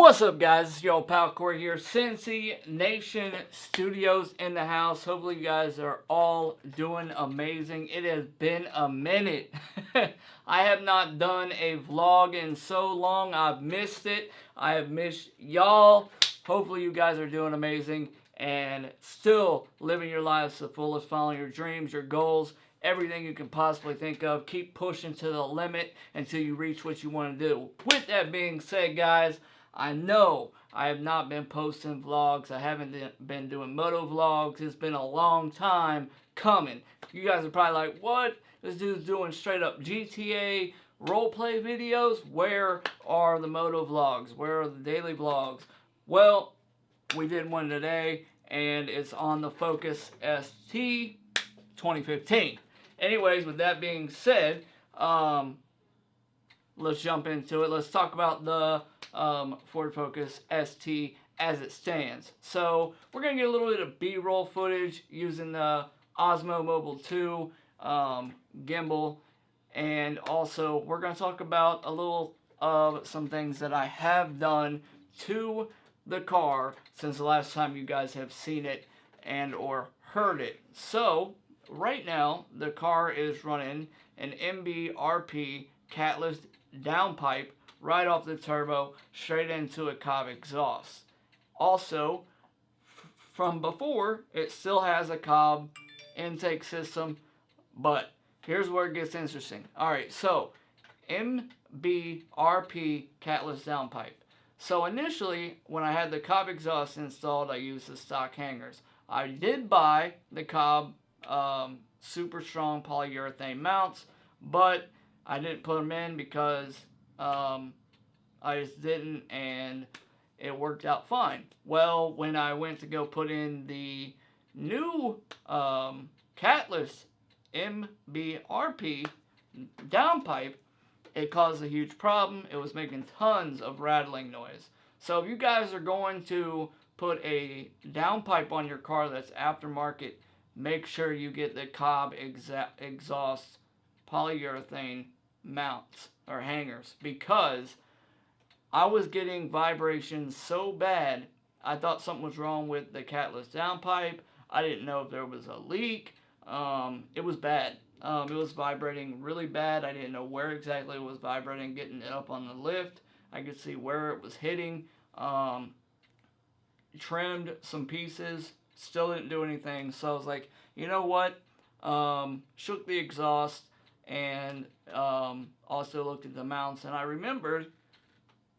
What's up, guys? It's your old pal Corey here. Cincy Nation Studios in the house. Hopefully you guys are all doing amazing. It has been a minute. I have not done a vlog in so long. I've missed it. I have missed y'all. Hopefully you guys are doing amazing and still living your lives to the fullest, following your dreams, your goals, everything you can possibly think of. Keep pushing to the limit until you reach what you want to do. With that being said, guys, I know I have not been posting vlogs. I haven't been doing moto vlogs. It's been a long time coming. You guys are probably like, what? This dude's doing straight up GTA roleplay videos? Where are the moto vlogs? Where are the daily vlogs? Well, we did one today, and it's on the Focus ST 2015. Anyways, with that being said, let's jump into it. Let's talk about the Ford Focus ST as it stands. So we're going to get a little bit of B-roll footage using the Osmo Mobile 2 gimbal. And also we're going to talk about a little of some things that I have done to the car since the last time you guys have seen it and or heard it. So right now the car is running an Mbrp Catless downpipe right off the turbo straight into a Cobb exhaust. Also, from before, it still has a Cobb intake system, but here's where it gets interesting. Alright, so Mbrp Catless downpipe. So initially, when I had the Cobb exhaust installed, I used the stock hangers. I did buy the Cobb super strong polyurethane mounts, but I didn't put them in because I just didn't, and it worked out fine. Well, when I went to go put in the new Catless Mbrp downpipe, it caused a huge problem. It was making tons of rattling noise. So if you guys are going to put a downpipe on your car that's aftermarket, make sure you get the Cobb exhaust polyurethane mounts or hangers, because I was getting vibrations so bad I thought something was wrong with the Catless downpipe. I didn't know if there was a leak. It was bad. It was vibrating really bad. I didn't know where exactly it was vibrating. Getting it up on the lift, I could see where it was hitting. Trimmed some pieces, still didn't do anything. So I was like, you know what? Shook the exhaust and also looked at the mounts, and I remembered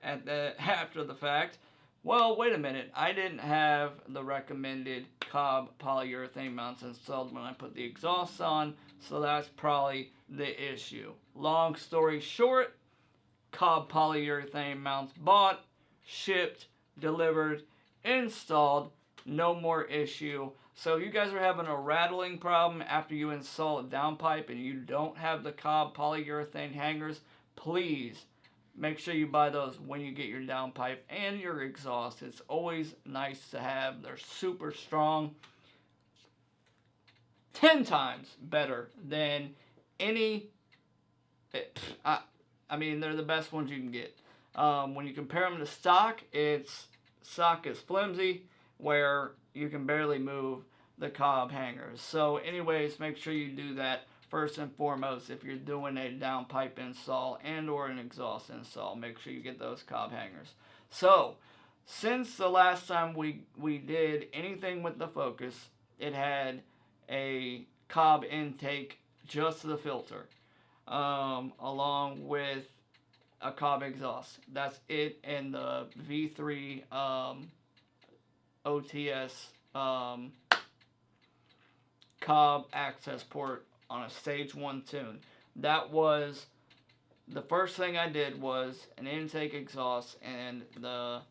after the fact, well, wait a minute, I didn't have the recommended Cobb polyurethane mounts installed when I put the exhaust on, so that's probably the issue. Long story short, Cobb polyurethane mounts bought, shipped, delivered, installed, no more issue. So you guys are having a rattling problem after you install a downpipe and you don't have the Cobb polyurethane hangers, please make sure you buy those when you get your downpipe and your exhaust. It's always nice to have. They're super strong. 10 times better than any... I mean, they're the best ones you can get. When you compare them to stock, stock is flimsy, where you can barely move the Cobb hangers. So anyways, make sure you do that first and foremost if you're doing a downpipe install and or an exhaust install. Make sure you get those Cobb hangers. So since the last time we did anything with the Focus, it had a Cobb intake, just the filter, along with a Cobb exhaust. That's it, and the V3 OTS Cobb access port on a stage 1 tune. That was the first thing I did, was an intake exhaust and the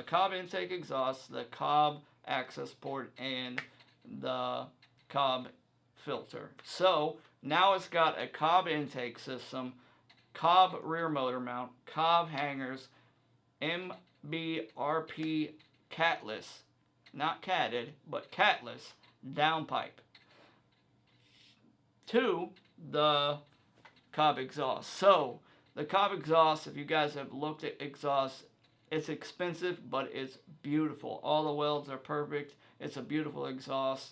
Cobb intake exhaust, the Cobb access port, and the Cobb filter. So now it's got a Cobb intake system, Cobb rear motor mount, Cobb hangers, Mbrp Catless, not catted, but Catless downpipe, to the Cobb exhaust. So the Cobb exhaust, if you guys have looked at exhaust It's expensive, but it's beautiful. All the welds are perfect. It's a beautiful exhaust.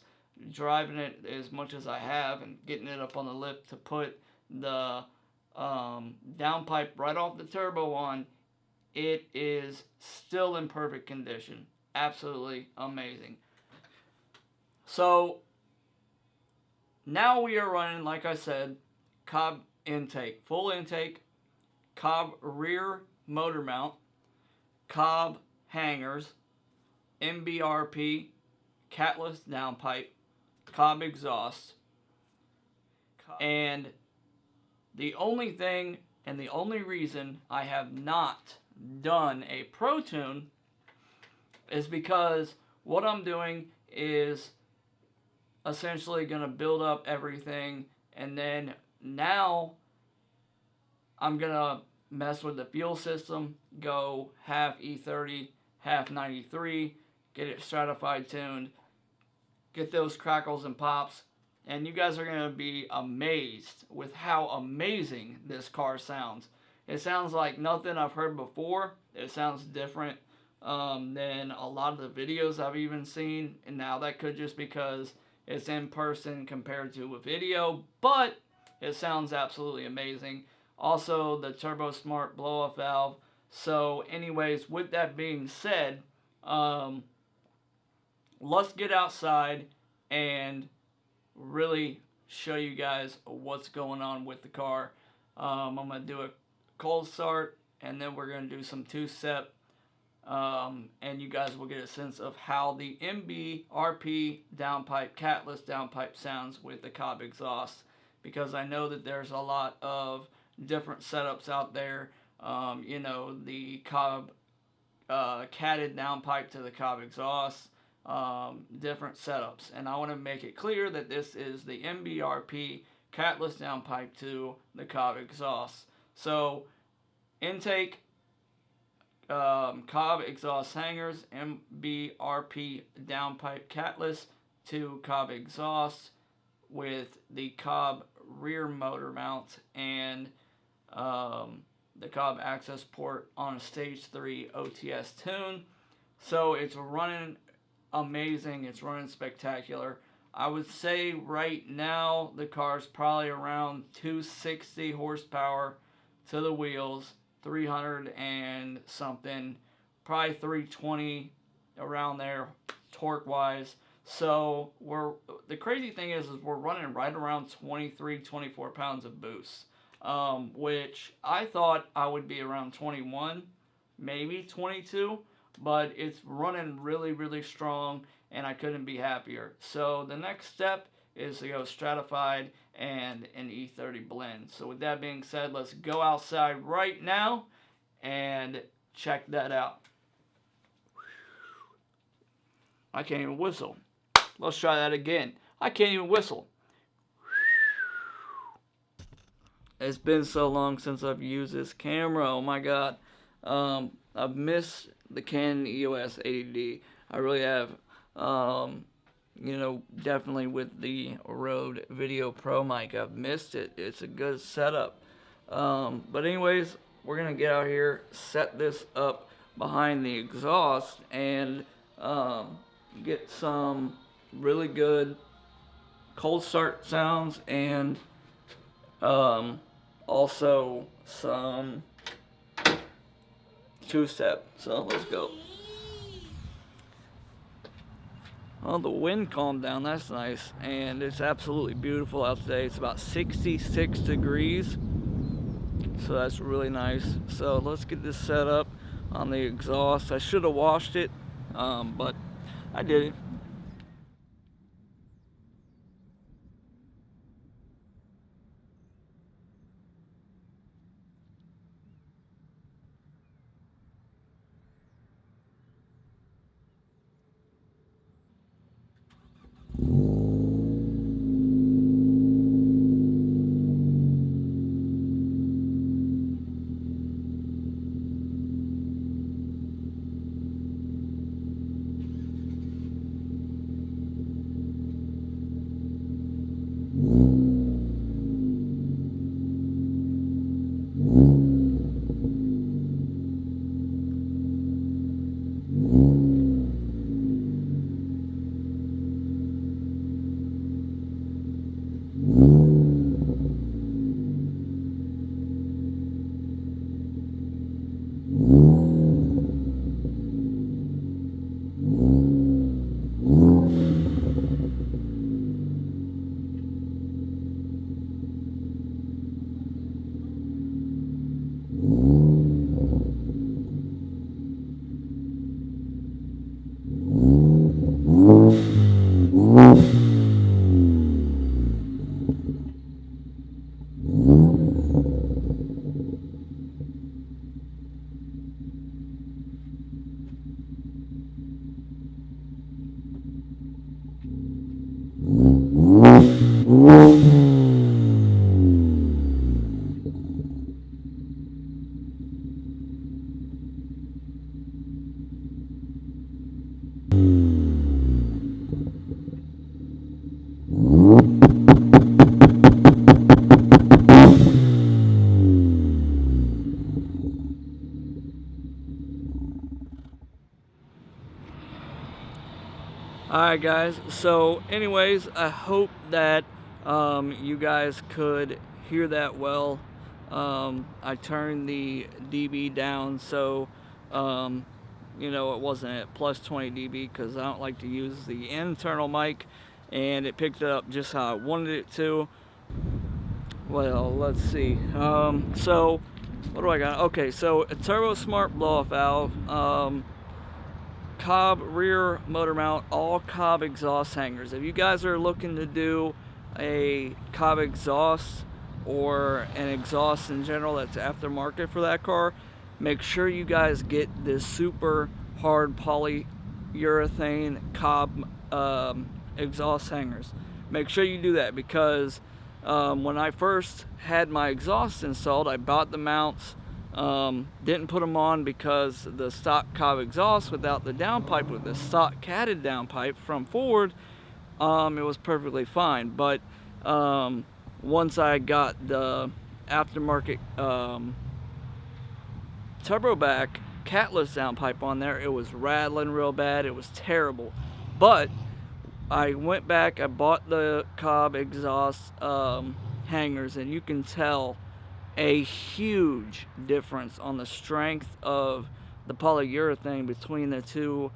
Driving it as much as I have and getting it up on the lip to put the downpipe right off the turbo on, it is still in perfect condition. Absolutely amazing. So now we are running, like I said, Cobb intake, full intake, Cobb rear motor mount, Cobb hangers, Mbrp Catless downpipe, Cobb exhaust, and the only thing and the only reason I have not done a Pro Tune is because what I'm doing is essentially going to build up everything, and then now I'm going to mess with the fuel system, go half E30, half 93, get it stratified tuned, get those crackles and pops, and you guys are going to be amazed with how amazing this car sounds. It sounds like nothing I've heard before. It sounds different than a lot of the videos I've even seen, and now that could just because it's in person compared to a video, but it sounds absolutely amazing. Also, the Turbo Smart blow-off valve. So anyways, with that being said, let's get outside and really show you guys what's going on with the car. I'm going to do a cold start, and then we're going to do some two-step, and you guys will get a sense of how the Mbrp downpipe, Catless downpipe sounds with the Cobb exhaust, because I know that there's a lot of different setups out there. You know, the Cobb catted downpipe to the Cobb exhaust, different setups, and I want to make it clear that this is the Mbrp Catless downpipe to the Cobb exhaust. So intake, Cobb exhaust hangers, Mbrp downpipe Catless to Cobb exhaust with the Cobb rear motor mount and the Cobb access port on a stage 3 OTS tune. So it's running amazing, it's running spectacular. I would say right now the car's probably around 260 horsepower to the wheels, 300 and something, probably 320 around there torque wise. So the crazy thing is we're running right around 23, 24 pounds of boost, which I thought I would be around 21, maybe 22, but it's running really, really strong, and I couldn't be happier. So the next step is to go stratified and an E30 blend. So with that being said, let's go outside right now and check that out. I can't even whistle. Let's try that again. I can't even whistle. It's been so long since I've used this camera. Oh my god. I've missed the Canon EOS 80D. I really have. You know, definitely with the Rode Video Pro mic, I've missed it. It's a good setup. But anyways, we're going to get out here, set this up behind the exhaust, and get some really good cold start sounds, and also some two-step. So let's go. Oh, the wind calmed down. That's nice. And it's absolutely beautiful out today. It's about 66 degrees. So that's really nice. So let's get this set up on the exhaust. I should have washed it, but I didn't. Alright guys, so anyways, I hope that you guys could hear that well. I turned the dB down so you know, it wasn't at plus 20 dB because I don't like to use the internal mic, and it picked it up just how I wanted it to. Well, let's see. So what do I got? Okay, so a Turbo Smart blow-off valve, Cobb rear motor mount, all Cobb exhaust hangers. If you guys are looking to do a Cobb exhaust or an exhaust in general that's aftermarket for that car, make sure you guys get this super hard polyurethane Cobb exhaust hangers. Make sure you do that because when I first had my exhaust installed, I bought the mounts. Didn't put them on because the stock Cobb exhaust without the downpipe, with the stock catted downpipe from Ford, it was perfectly fine. But once I got the aftermarket Mbrp Catless downpipe on there, it was rattling real bad. It was terrible. But I went back, I bought the Cobb exhaust hangers, and you can tell a huge difference on the strength of the polyurethane between the two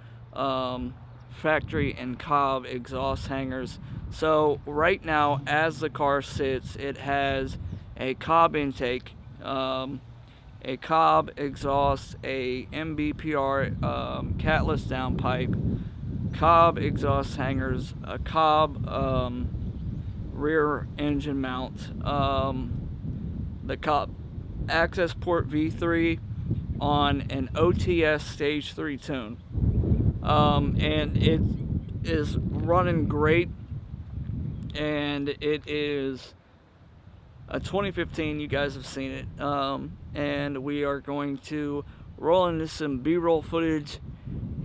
factory and Cobb exhaust hangers. So right now, as the car sits, it has a Cobb intake, a Cobb exhaust, a Mbrp Catless downpipe, Cobb exhaust hangers, a Cobb rear engine mount, the Cobb access port V3 on an OTS stage 3 tune, and it is running great, and it is a 2015. You guys have seen it, and we are going to roll into some B-roll footage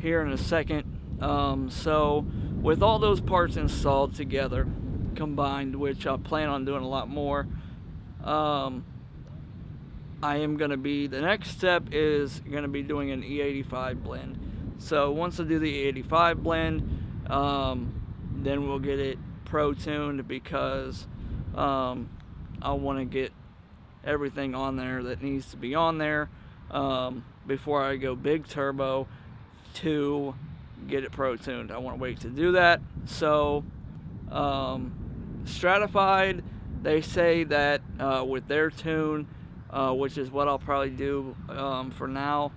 here in a second. So with all those parts installed together, combined, which I plan on doing a lot more, I am going to be, the next step is going to be doing an E85 blend. So once I do the E85 blend, then we'll get it pro tuned, because I want to get everything on there that needs to be on there before I go big turbo to get it pro tuned. I want to wait to do that. So stratified, they say that with their tune, which is what I'll probably do for now,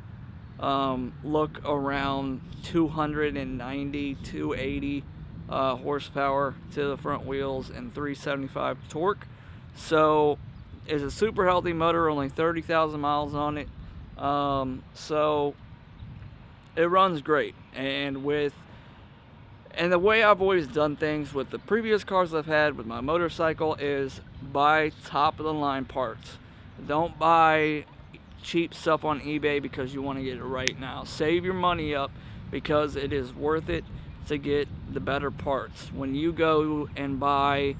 look around 290, 280 horsepower to the front wheels and 375 torque. So it's a super healthy motor, only 30,000 miles on it. So it runs great. And the way I've always done things with the previous cars I've had with my motorcycle is buy top of the line parts. Don't buy cheap stuff on eBay because you want to get it right now. Save your money up, because it is worth it to get the better parts. When you go and buy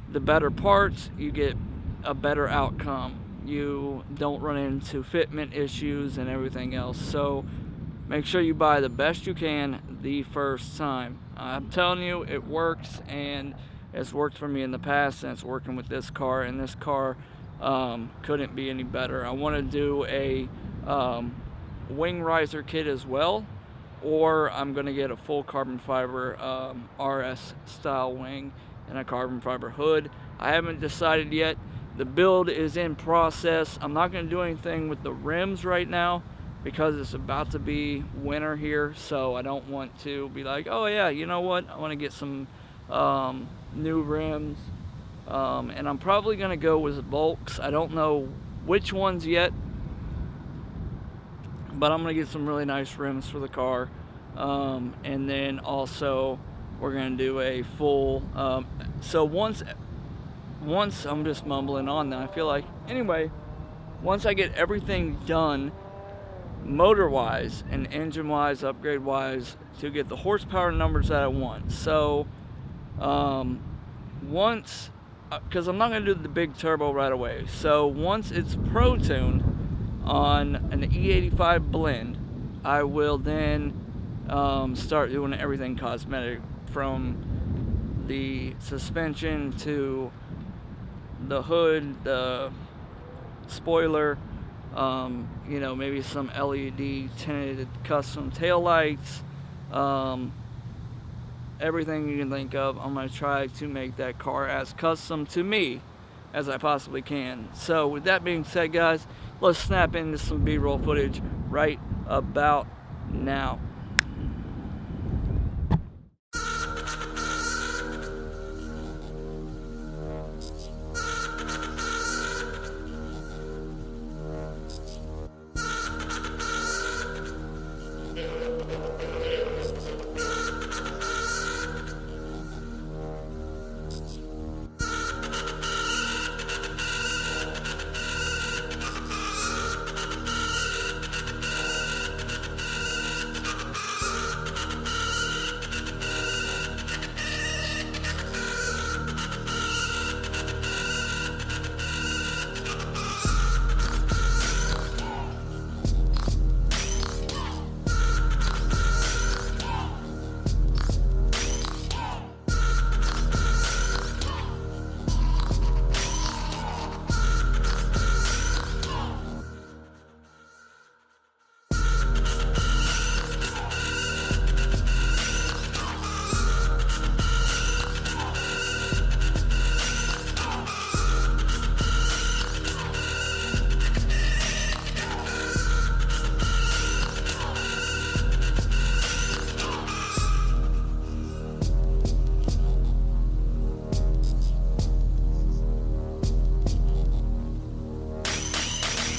the better parts, you get a better outcome. You don't run into fitment issues and everything else. So make sure you buy the best you can the first time. I'm telling you, it works, and it's worked for me in the past, and it's working with this car, and this car couldn't be any better. I want to do a wing riser kit as well, or I'm going to get a full carbon fiber RS style wing and a carbon fiber hood. I haven't decided yet. The build is in process. I'm not going to do anything with the rims right now because it's about to be winter here, so I don't want to be like, oh yeah, you know what, I want to get some new rims. And I'm probably going to go with Volks. I don't know which ones yet, but I'm going to get some really nice rims for the car. And then also we're going to do a full, so once I'm just mumbling on now, I feel like, anyway, once I get everything done motor wise and engine wise, upgrade wise, to get the horsepower numbers that I want. So once, because I'm not going to do the big turbo right away, so once it's Pro Tuned on an E85 blend, I will then start doing everything cosmetic, from the suspension to the hood, the spoiler, you know, maybe some LED tinted custom taillights, everything you can think of. I'm going to try to make that car as custom to me as I possibly can. So with that being said, guys, let's snap into some B-roll footage right about now.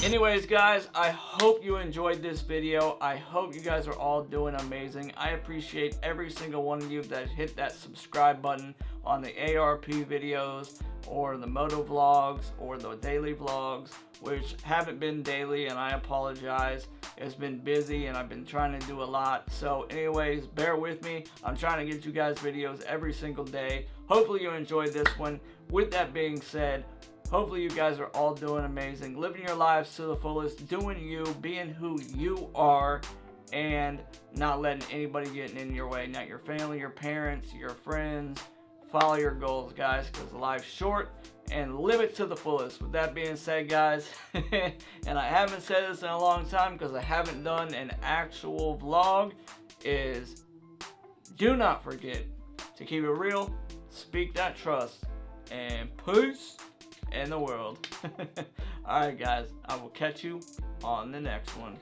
Anyways, guys, I hope you enjoyed this video. I hope you guys are all doing amazing. I appreciate every single one of you that hit that subscribe button on the ARP videos or the moto vlogs or the daily vlogs, which haven't been daily, and I apologize. It's been busy and I've been trying to do a lot. So anyways, bear with me. I'm trying to get you guys videos every single day. Hopefully you enjoyed this one. With that being said, hopefully you guys are all doing amazing, living your lives to the fullest, doing you, being who you are, and not letting anybody get in your way. Not your family, your parents, your friends. Follow your goals, guys, because life's short, and live it to the fullest. With that being said, guys, and I haven't said this in a long time because I haven't done an actual vlog, is do not forget to keep it real, speak that trust, and peace in the world. Alright, guys, I will catch you on the next one.